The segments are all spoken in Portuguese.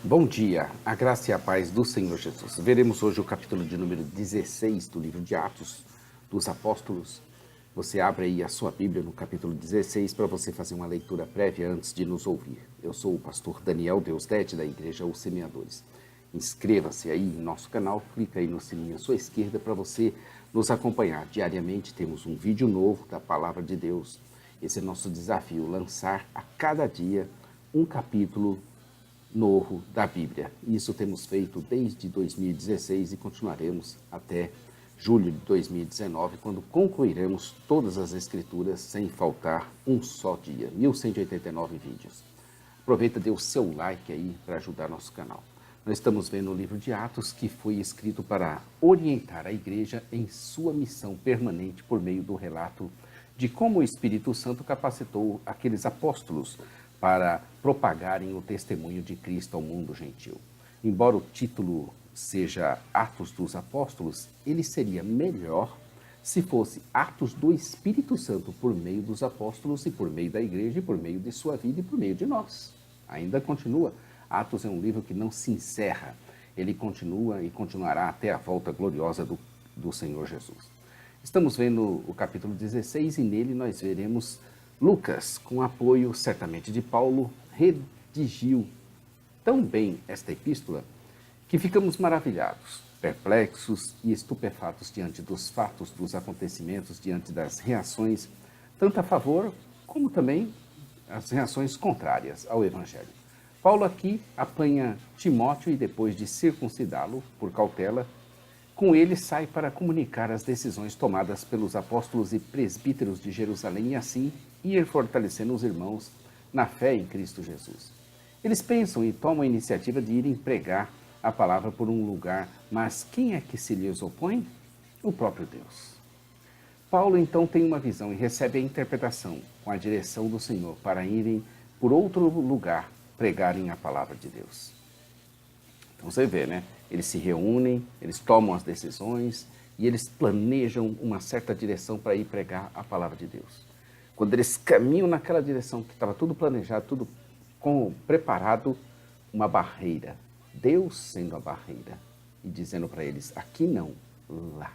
Bom dia, a graça e a paz do Senhor Jesus. Veremos hoje o capítulo de número 16 do livro de Atos dos Apóstolos. Você abre aí a sua Bíblia no capítulo 16 para você fazer uma leitura prévia antes de nos ouvir. Eu sou o pastor Daniel Deusdete da Igreja Os Semeadores. Inscreva-se aí em nosso canal, clica aí no sininho à sua esquerda para você nos acompanhar. Diariamente temos um vídeo novo da Palavra de Deus. Esse é nosso desafio, lançar a cada dia um capítulo novo da Bíblia. Isso temos feito desde 2016 e continuaremos até julho de 2019, quando concluiremos todas as Escrituras sem faltar um só dia, 1189 vídeos. Aproveita, dê o seu like aí para ajudar nosso canal. Nós estamos vendo o livro de Atos, que foi escrito para orientar a igreja em sua missão permanente por meio do relato de como o Espírito Santo capacitou aqueles apóstolos para propagarem o testemunho de Cristo ao mundo gentil. Embora o título seja Atos dos Apóstolos, ele seria melhor se fosse Atos do Espírito Santo por meio dos apóstolos e por meio da igreja e por meio de sua vida e por meio de nós. Ainda continua. Atos é um livro que não se encerra. Ele continua e continuará até a volta gloriosa do Senhor Jesus. Estamos vendo o capítulo 16 e nele nós veremos Lucas, com apoio certamente de Paulo, redigiu tão bem esta epístola que ficamos maravilhados, perplexos e estupefatos diante dos fatos, dos acontecimentos, diante das reações, tanto a favor como também as reações contrárias ao Evangelho. Paulo aqui apanha Timóteo e depois de circuncidá-lo por cautela, com ele sai para comunicar as decisões tomadas pelos apóstolos e presbíteros de Jerusalém e assim ir fortalecendo os irmãos na fé em Cristo Jesus. Eles pensam e tomam a iniciativa de irem pregar a palavra por um lugar, mas quem é que se lhes opõe? O próprio Deus. Paulo então tem uma visão e recebe a interpretação com a direção do Senhor para irem por outro lugar pregarem a palavra de Deus. Então você vê, né? Eles se reúnem, eles tomam as decisões e eles planejam uma certa direção para ir pregar a palavra de Deus. Quando eles caminham naquela direção que estava tudo planejado, tudo preparado, uma barreira. Deus sendo a barreira e dizendo para eles, aqui não, lá.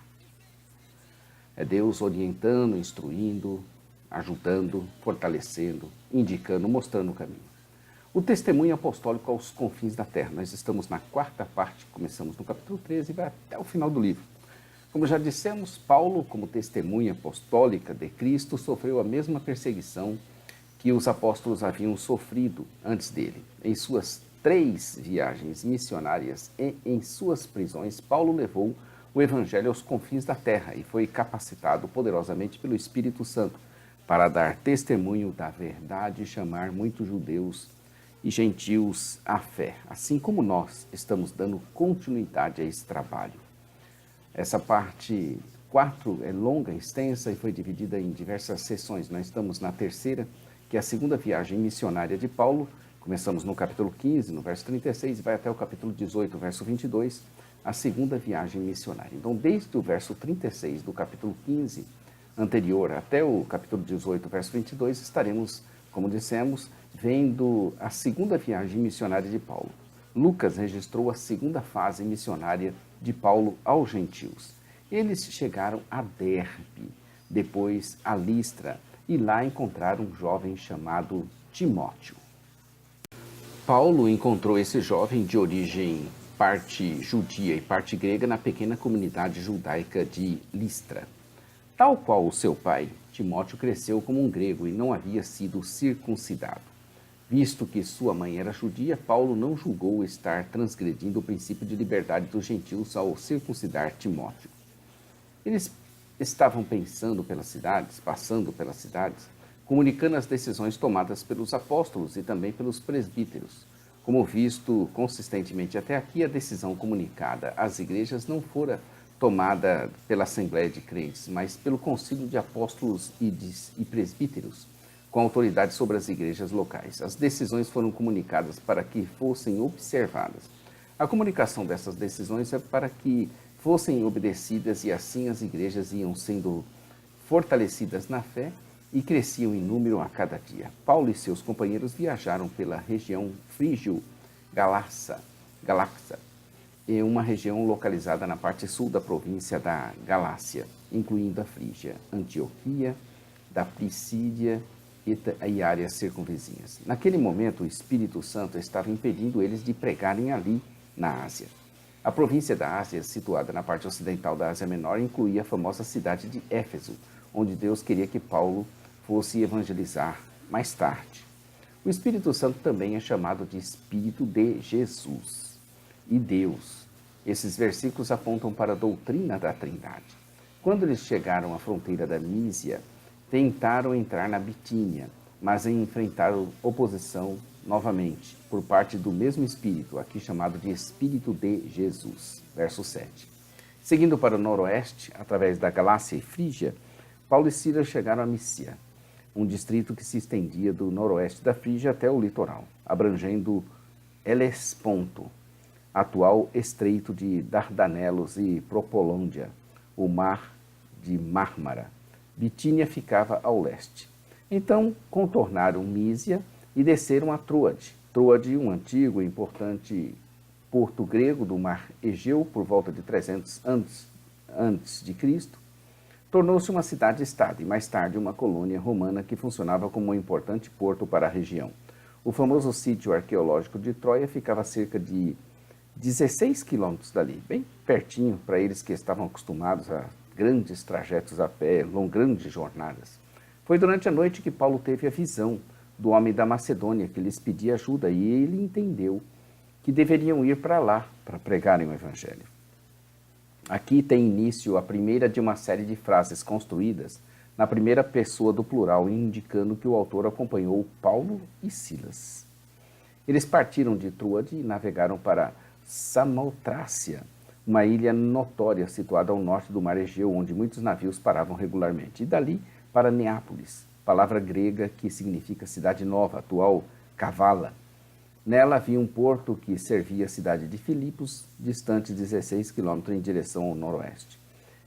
É Deus orientando, instruindo, ajudando, fortalecendo, indicando, mostrando o caminho. O testemunho apostólico aos confins da terra. Nós estamos na quarta parte, começamos no capítulo 13 e vai até o final do livro. Como já dissemos, Paulo, como testemunha apostólica de Cristo, sofreu a mesma perseguição que os apóstolos haviam sofrido antes dele. Em suas 3 viagens missionárias e em suas prisões, Paulo levou o evangelho aos confins da terra e foi capacitado poderosamente pelo Espírito Santo para dar testemunho da verdade e chamar muitos judeus e gentios à fé, assim como nós estamos dando continuidade a esse trabalho. Essa parte 4 é longa, extensa e foi dividida em diversas sessões. Nós estamos na terceira, que é a segunda viagem missionária de Paulo. Começamos no capítulo 15, no verso 36, e vai até o capítulo 18, verso 22, a segunda viagem missionária. Então, desde o verso 36 do capítulo 15 anterior até o capítulo 18, verso 22, estaremos, como dissemos, vendo a segunda viagem missionária de Paulo. Lucas registrou a segunda fase missionária de Paulo aos gentios. Eles chegaram a Derbe, depois a Listra, e lá encontraram um jovem chamado Timóteo. Paulo encontrou esse jovem de origem parte judia e parte grega na pequena comunidade judaica de Listra. Tal qual o seu pai, Timóteo cresceu como um grego e não havia sido circuncidado. Visto que sua mãe era judia, Paulo não julgou estar transgredindo o princípio de liberdade dos gentios ao circuncidar Timóteo. Eles estavam passando pelas cidades, comunicando as decisões tomadas pelos apóstolos e também pelos presbíteros. Como visto consistentemente até aqui, a decisão comunicada às igrejas não fora tomada pela Assembleia de Crentes, mas pelo Concílio de Apóstolos e Presbíteros, com autoridade sobre as igrejas locais. As decisões foram comunicadas para que fossem observadas. A comunicação dessas decisões é para que fossem obedecidas e assim as igrejas iam sendo fortalecidas na fé e cresciam em número a cada dia. Paulo e seus companheiros viajaram pela região frígio Galaxa, e uma região localizada na parte sul da província da Galácia, incluindo a Frígia, Antioquia, da Pisídia e áreas circunvizinhas. Naquele momento, o Espírito Santo estava impedindo eles de pregarem ali, na Ásia. A província da Ásia, situada na parte ocidental da Ásia Menor, incluía a famosa cidade de Éfeso, onde Deus queria que Paulo fosse evangelizar mais tarde. O Espírito Santo também é chamado de Espírito de Jesus e Deus. Esses versículos apontam para a doutrina da Trindade. Quando eles chegaram à fronteira da Mísia, tentaram entrar na Bitínia, mas enfrentaram oposição novamente por parte do mesmo Espírito, aqui chamado de Espírito de Jesus. Verso 7. Seguindo para o noroeste, através da Galácia e Frígia, Paulo e Silas chegaram a Mísia, um distrito que se estendia do noroeste da Frígia até o litoral, abrangendo Helesponto, atual estreito de Dardanelos e Propolândia, o mar de Mármara. Bitínia ficava ao leste. Então contornaram Mísia e desceram a Troade. Troade, um antigo e importante porto grego do mar Egeu, por volta de 300 antes de Cristo, tornou-se uma cidade-estado e mais tarde uma colônia romana que funcionava como um importante porto para a região. O famoso sítio arqueológico de Troia ficava a cerca de 16 quilômetros dali, bem pertinho para eles que estavam acostumados a grandes trajetos a pé, grandes jornadas. Foi durante a noite que Paulo teve a visão do homem da Macedônia, que lhes pedia ajuda, e ele entendeu que deveriam ir para lá para pregarem o Evangelho. Aqui tem início a primeira de uma série de frases construídas na primeira pessoa do plural, indicando que o autor acompanhou Paulo e Silas. Eles partiram de Troade e navegaram para Samotrácia, uma ilha notória situada ao norte do mar Egeu, onde muitos navios paravam regularmente, e dali para Neápolis, palavra grega que significa cidade nova, atual Kavala. Nela havia um porto que servia a cidade de Filipos, distante 16 quilômetros em direção ao noroeste.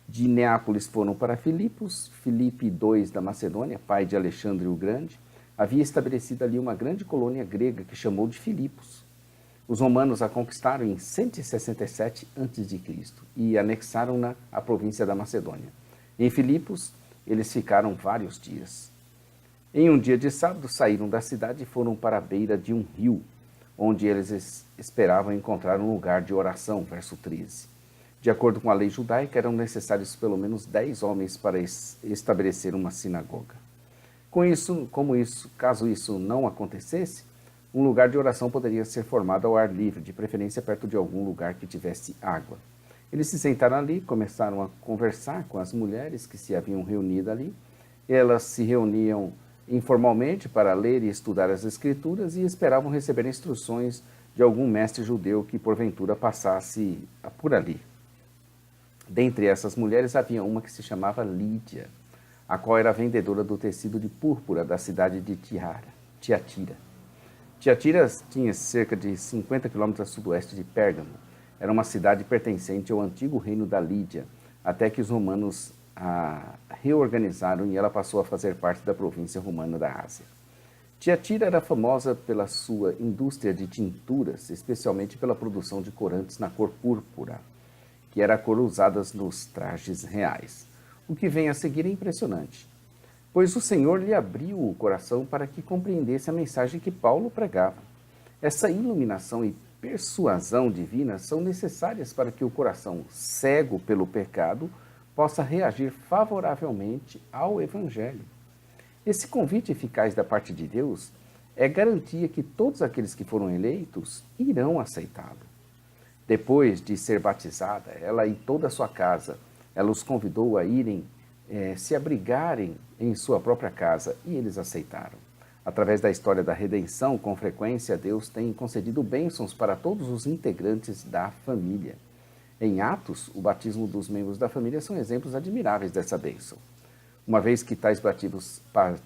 De Neápolis foram para Filipos. Filipe II da Macedônia, pai de Alexandre o Grande, havia estabelecido ali uma grande colônia grega que chamou de Filipos. Os romanos a conquistaram em 167 a.C. e anexaram-na à província da Macedônia. Em Filipos, eles ficaram vários dias. Em um dia de sábado, saíram da cidade e foram para a beira de um rio, onde eles esperavam encontrar um lugar de oração, verso 13. De acordo com a lei judaica, eram necessários pelo menos 10 homens para estabelecer uma sinagoga. Caso isso não acontecesse, um lugar de oração poderia ser formado ao ar livre, de preferência perto de algum lugar que tivesse água. Eles se sentaram ali, começaram a conversar com as mulheres que se haviam reunido ali. Elas se reuniam informalmente para ler e estudar as Escrituras e esperavam receber instruções de algum mestre judeu que porventura passasse por ali. Dentre essas mulheres havia uma que se chamava Lídia, a qual era vendedora do tecido de púrpura da cidade de Tiatira. Tiatira tinha cerca de 50 quilômetros a sudoeste de Pérgamo. Era uma cidade pertencente ao antigo reino da Lídia, até que os romanos a reorganizaram e ela passou a fazer parte da província romana da Ásia. Tiatira era famosa pela sua indústria de tinturas, especialmente pela produção de corantes na cor púrpura, que era a cor usada nos trajes reais. O que vem a seguir é impressionante, pois o Senhor lhe abriu o coração para que compreendesse a mensagem que Paulo pregava. Essa iluminação e persuasão divina são necessárias para que o coração cego pelo pecado possa reagir favoravelmente ao Evangelho. Esse convite eficaz da parte de Deus é garantia que todos aqueles que foram eleitos irão aceitá-lo. Depois de ser batizada, ela e toda a sua casa, ela os convidou a irem se abrigarem em sua própria casa, e eles aceitaram. Através da história da redenção, com frequência, Deus tem concedido bênçãos para todos os integrantes da família. Em Atos, o batismo dos membros da família são exemplos admiráveis dessa bênção. Uma vez que tais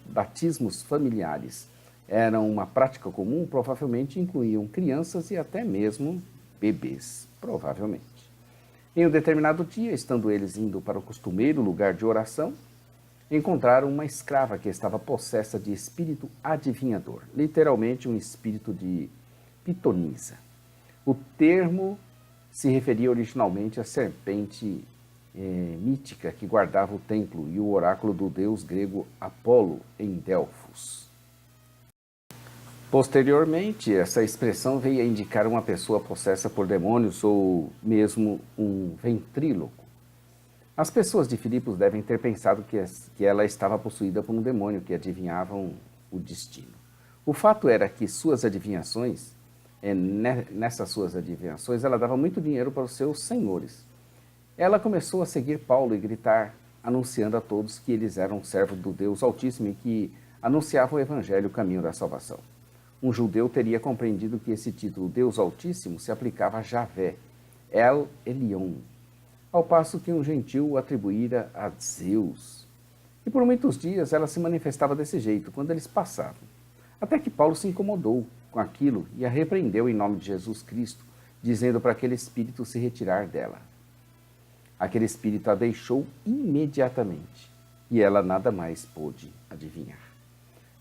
batismos familiares eram uma prática comum, provavelmente incluíam crianças e até mesmo bebês, provavelmente. Em um determinado dia, estando eles indo para o costumeiro lugar de oração, encontraram uma escrava que estava possessa de espírito adivinhador, literalmente um espírito de pitonisa. O termo se referia originalmente à serpente mítica que guardava o templo e o oráculo do deus grego Apolo em Delfos. Posteriormente, essa expressão veio a indicar uma pessoa possessa por demônios ou mesmo um ventríloco. As pessoas de Filipos devem ter pensado que ela estava possuída por um demônio que adivinhavam o destino. O fato era que nessas suas adivinhações, ela dava muito dinheiro para os seus senhores. Ela começou a seguir Paulo e gritar, anunciando a todos que eles eram servos do Deus Altíssimo e que anunciavam o Evangelho, o caminho da salvação. Um judeu teria compreendido que esse título, Deus Altíssimo, se aplicava a Javé, El Elyon, ao passo que um gentil o atribuíra a Zeus. E por muitos dias ela se manifestava desse jeito, quando eles passavam. Até que Paulo se incomodou com aquilo e a repreendeu em nome de Jesus Cristo, dizendo para aquele espírito se retirar dela. Aquele espírito a deixou imediatamente e ela nada mais pôde adivinhar.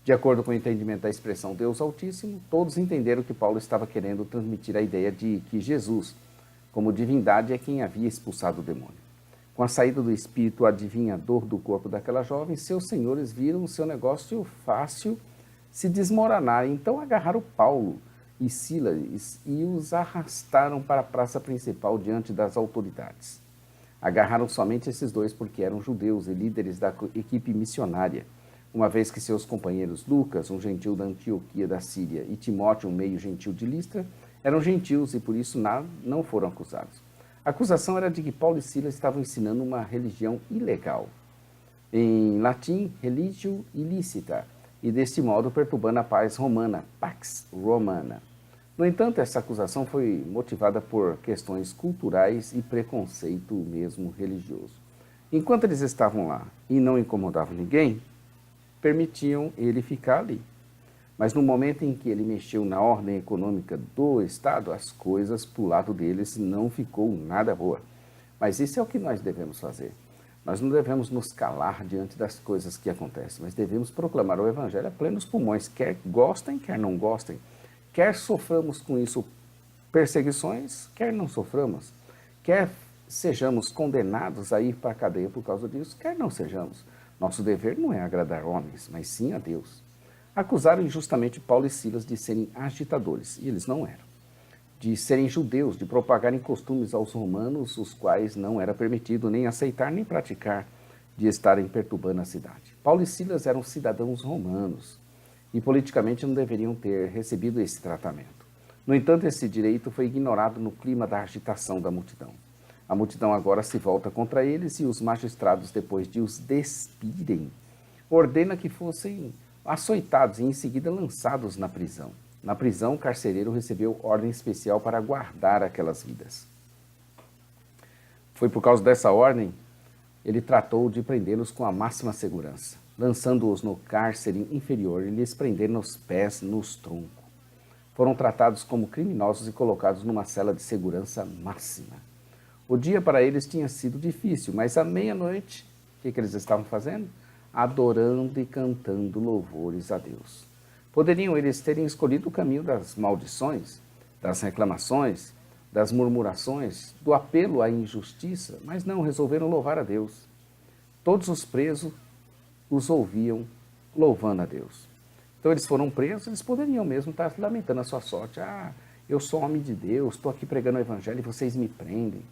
De acordo com o entendimento da expressão Deus Altíssimo, todos entenderam que Paulo estava querendo transmitir a ideia de que Jesus, como divindade, é quem havia expulsado o demônio. Com a saída do espírito adivinhador do corpo daquela jovem, seus senhores viram o seu negócio fácil se desmoronar. Então agarraram Paulo e Silas e os arrastaram para a praça principal diante das autoridades. Agarraram somente esses dois porque eram judeus e líderes da equipe missionária, uma vez que seus companheiros Lucas, um gentil da Antioquia da Síria, e Timóteo, um meio gentil de Listra, eram gentios e por isso não foram acusados. A acusação era de que Paulo e Silas estavam ensinando uma religião ilegal, em latim, religio illicita, e deste modo perturbando a paz romana, Pax Romana. No entanto, essa acusação foi motivada por questões culturais e preconceito mesmo religioso. Enquanto eles estavam lá e não incomodavam ninguém, permitiam ele ficar ali. Mas no momento em que ele mexeu na ordem econômica do Estado, as coisas para o lado deles não ficou nada boa. Mas isso é o que nós devemos fazer. Nós não devemos nos calar diante das coisas que acontecem, mas devemos proclamar o Evangelho a plenos pulmões, quer gostem, quer não gostem. Quer soframos com isso perseguições, quer não soframos. Quer sejamos condenados a ir para a cadeia por causa disso, quer não sejamos. Nosso dever não é agradar homens, mas sim a Deus. Acusaram injustamente Paulo e Silas de serem agitadores, e eles não eram. De serem judeus, de propagarem costumes aos romanos, os quais não era permitido nem aceitar nem praticar, de estarem perturbando a cidade. Paulo e Silas eram cidadãos romanos, e politicamente não deveriam ter recebido esse tratamento. No entanto, esse direito foi ignorado no clima da agitação da multidão. A multidão agora se volta contra eles e os magistrados, depois de os despirem, ordena que fossem açoitados e em seguida lançados na prisão. Na prisão, o carcereiro recebeu ordem especial para guardar aquelas vidas. Foi por causa dessa ordem, ele tratou de prendê-los com a máxima segurança, lançando-os no cárcere inferior e lhes prendendo os pés nos troncos. Foram tratados como criminosos e colocados numa cela de segurança máxima. O dia para eles tinha sido difícil, mas à meia-noite, o que eles estavam fazendo? Adorando e cantando louvores a Deus. Poderiam eles terem escolhido o caminho das maldições, das reclamações, das murmurações, do apelo à injustiça, mas não, resolveram louvar a Deus. Todos os presos os ouviam louvando a Deus. Então eles foram presos, eles poderiam mesmo estar lamentando a sua sorte. Ah, eu sou homem de Deus, estou aqui pregando o evangelho e vocês me prendem.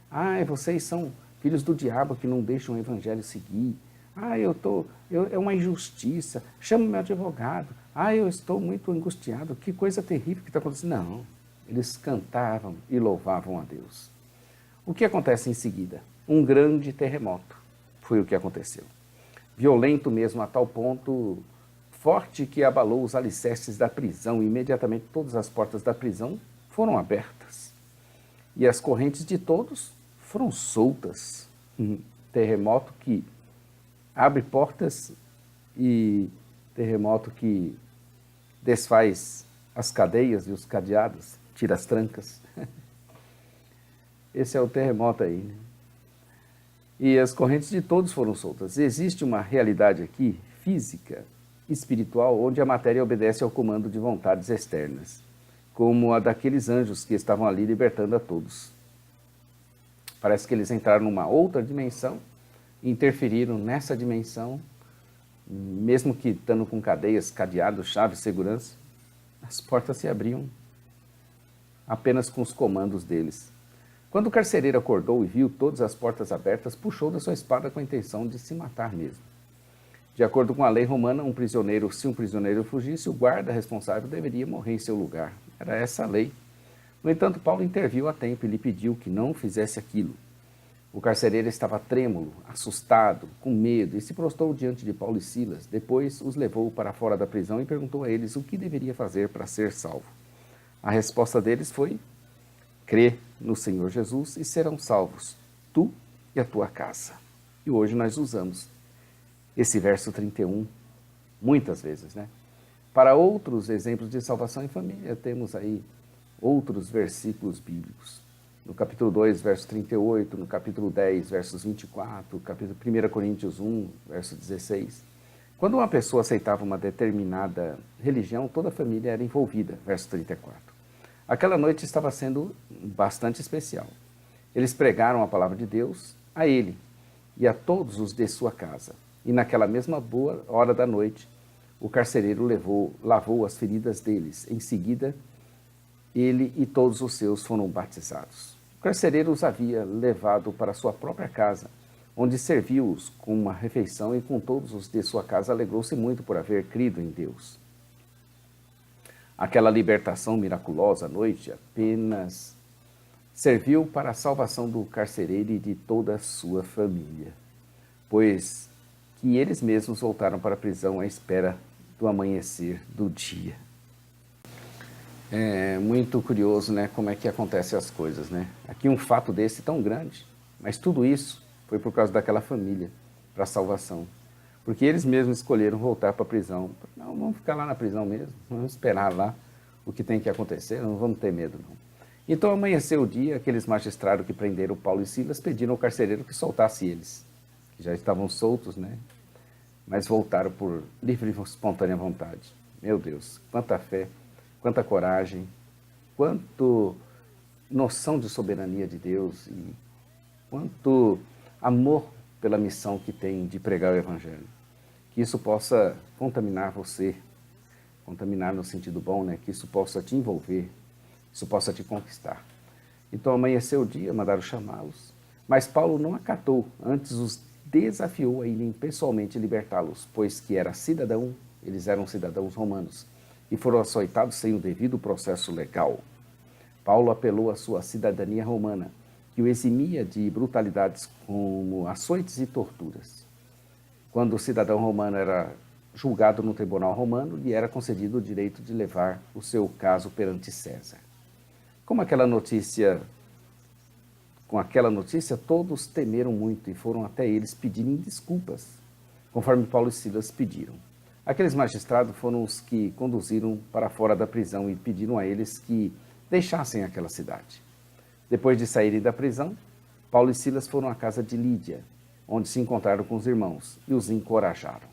Ah, vocês são filhos do diabo que não deixam o evangelho seguir. Ah, é uma injustiça, chama meu advogado. Ah, eu estou muito angustiado, que coisa terrível que está acontecendo. Não, eles cantavam e louvavam a Deus. O que acontece em seguida? Um grande terremoto foi o que aconteceu. Violento mesmo a tal ponto, forte que abalou os alicerces da prisão e imediatamente todas as portas da prisão foram abertas. E as correntes de todos foram soltas. Terremoto que abre portas e terremoto que desfaz as cadeias e os cadeados, tira as trancas. Esse é o terremoto aí, né? E as correntes de todos foram soltas. Existe uma realidade aqui, física, espiritual, onde a matéria obedece ao comando de vontades externas. como a daqueles anjos que estavam ali libertando a todos. Parece que eles entraram numa outra dimensão, interferiram nessa dimensão, mesmo que estando com cadeias, cadeados, chaves, segurança, as portas se abriam apenas com os comandos deles. Quando o carcereiro acordou e viu todas as portas abertas, puxou da sua espada com a intenção de se matar mesmo. De acordo com a lei romana, se um prisioneiro fugisse, o guarda responsável deveria morrer em seu lugar. Era essa a lei. No entanto, Paulo interviu a tempo e lhe pediu que não fizesse aquilo. O carcereiro estava trêmulo, assustado, com medo, e se prostrou diante de Paulo e Silas. Depois os levou para fora da prisão e perguntou a eles o que deveria fazer para ser salvo. A resposta deles foi: crê no Senhor Jesus e serão salvos, tu e a tua casa. E hoje nós usamos esse verso 31 muitas vezes, né? Para outros exemplos de salvação em família, temos aí outros versículos bíblicos. No capítulo 2, verso 38, no capítulo 10, versos 24, capítulo 1 Coríntios 1, verso 16. Quando uma pessoa aceitava uma determinada religião, toda a família era envolvida, verso 34. Aquela noite estava sendo bastante especial. Eles pregaram a palavra de Deus a ele e a todos os de sua casa. E naquela mesma boa hora da noite, o carcereiro lavou as feridas deles. Em seguida, ele e todos os seus foram batizados. O carcereiro os havia levado para sua própria casa, onde serviu-os com uma refeição e com todos os de sua casa alegrou-se muito por haver crido em Deus. Aquela libertação miraculosa à noite apenas serviu para a salvação do carcereiro e de toda a sua família, pois que eles mesmos voltaram para a prisão à espera do amanhecer do dia. É muito curioso, né, como é que acontecem as coisas, né? Aqui um fato desse tão grande, mas tudo isso foi por causa daquela família, para a salvação. Porque eles mesmos escolheram voltar para a prisão. Não, vamos ficar lá na prisão mesmo, vamos esperar lá o que tem que acontecer, não vamos ter medo não. Então amanheceu o dia, aqueles magistrados que prenderam Paulo e Silas pediram ao carcereiro que soltasse eles, que já estavam soltos, né? Mas voltaram por livre e espontânea vontade. Meu Deus, quanta fé, quanta coragem, quanto noção de soberania de Deus e quanto amor pela missão que tem de pregar o Evangelho. Que isso possa contaminar você, contaminar no sentido bom, né? Que isso possa te envolver, isso possa te conquistar. Então amanheceu o dia, mandaram chamá-los, mas Paulo não acatou, antes os desafiou a irem pessoalmente libertá-los, pois que eles eram cidadãos romanos, e foram açoitados sem o devido processo legal. Paulo apelou à sua cidadania romana, que o eximia de brutalidades como açoites e torturas. Quando o cidadão romano era julgado no tribunal romano, lhe era concedido o direito de levar o seu caso perante César. Com aquela notícia, todos temeram muito e foram até eles pedirem desculpas, conforme Paulo e Silas pediram. Aqueles magistrados foram os que conduziram para fora da prisão e pediram a eles que deixassem aquela cidade. Depois de saírem da prisão, Paulo e Silas foram à casa de Lídia, onde se encontraram com os irmãos e os encorajaram.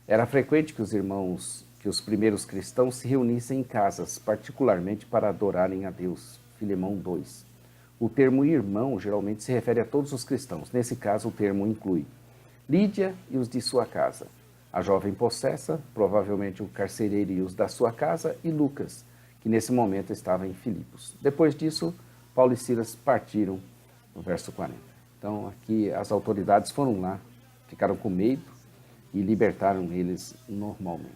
Era frequente que os primeiros cristãos se reunissem em casas, particularmente para adorarem a Deus. Filemão 2. O termo irmão geralmente se refere a todos os cristãos. Nesse caso, o termo inclui Lídia e os de sua casa, a jovem possessa, provavelmente o carcereiro e os da sua casa, e Lucas, que nesse momento estava em Filipos. Depois disso, Paulo e Silas partiram, no verso 40. Então, aqui as autoridades foram lá, ficaram com medo e libertaram eles normalmente.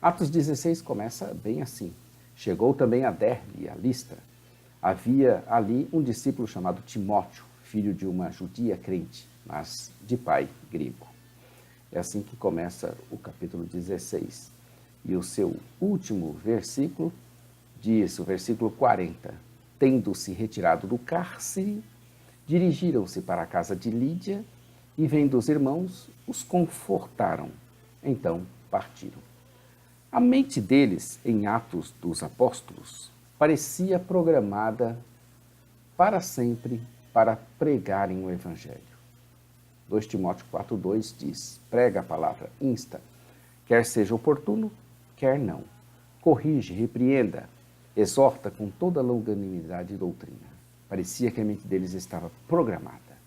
Atos 16 começa bem assim. Chegou também a Derbe e a Listra. Havia ali um discípulo chamado Timóteo, filho de uma judia crente, mas de pai grego. É assim que começa o capítulo 16. E o seu último versículo diz, o versículo 40, tendo-se retirado do cárcere, dirigiram-se para a casa de Lídia e, vendo os irmãos, os confortaram. Então partiram. A mente deles, em Atos dos Apóstolos, parecia programada para sempre para pregarem o Evangelho. 2 Timóteo 4,2 diz, prega a palavra, insta, quer seja oportuno, quer não. Corrige, repreenda, exorta com toda a longanimidade e doutrina. Parecia que a mente deles estava programada.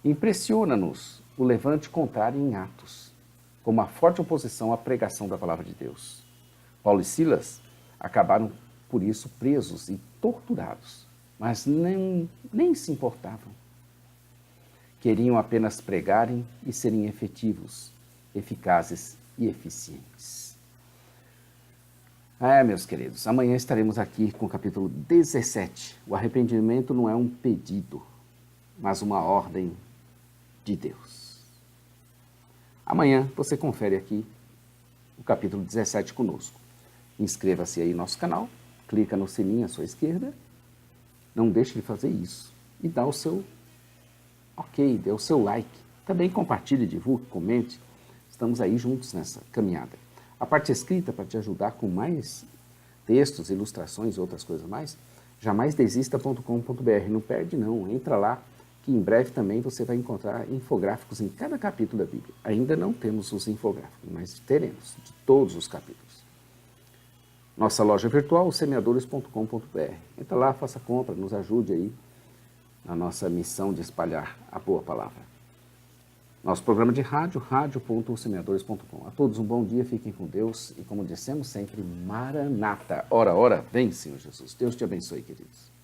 Impressiona-nos o levante contrário em Atos, com uma forte oposição à pregação da palavra de Deus. Paulo e Silas acabaram, por isso, presos e torturados, mas nem se importavam. Queriam apenas pregarem e serem efetivos, eficazes e eficientes. Meus queridos, amanhã estaremos aqui com o capítulo 17. O arrependimento não é um pedido, mas uma ordem de Deus. Amanhã você confere aqui o capítulo 17 conosco. Inscreva-se aí no nosso canal, clica no sininho à sua esquerda, não deixe de fazer isso e dá o seu ok, dê o seu like. Também compartilhe, divulgue, comente. Estamos aí juntos nessa caminhada. A parte escrita, para te ajudar com mais textos, ilustrações e outras coisas mais, jamaisdesista.com.br. Não perde não, entra lá, que em breve também você vai encontrar infográficos em cada capítulo da Bíblia. Ainda não temos os infográficos, mas teremos, de todos os capítulos. Nossa loja virtual, semeadores.com.br. Entra lá, faça compra, nos ajude aí na nossa missão de espalhar a boa palavra. Nosso programa de rádio, radio.semeadores.com. A todos um bom dia, fiquem com Deus e, como dissemos sempre, Maranata. Ora, ora, vem, Senhor Jesus. Deus te abençoe, queridos.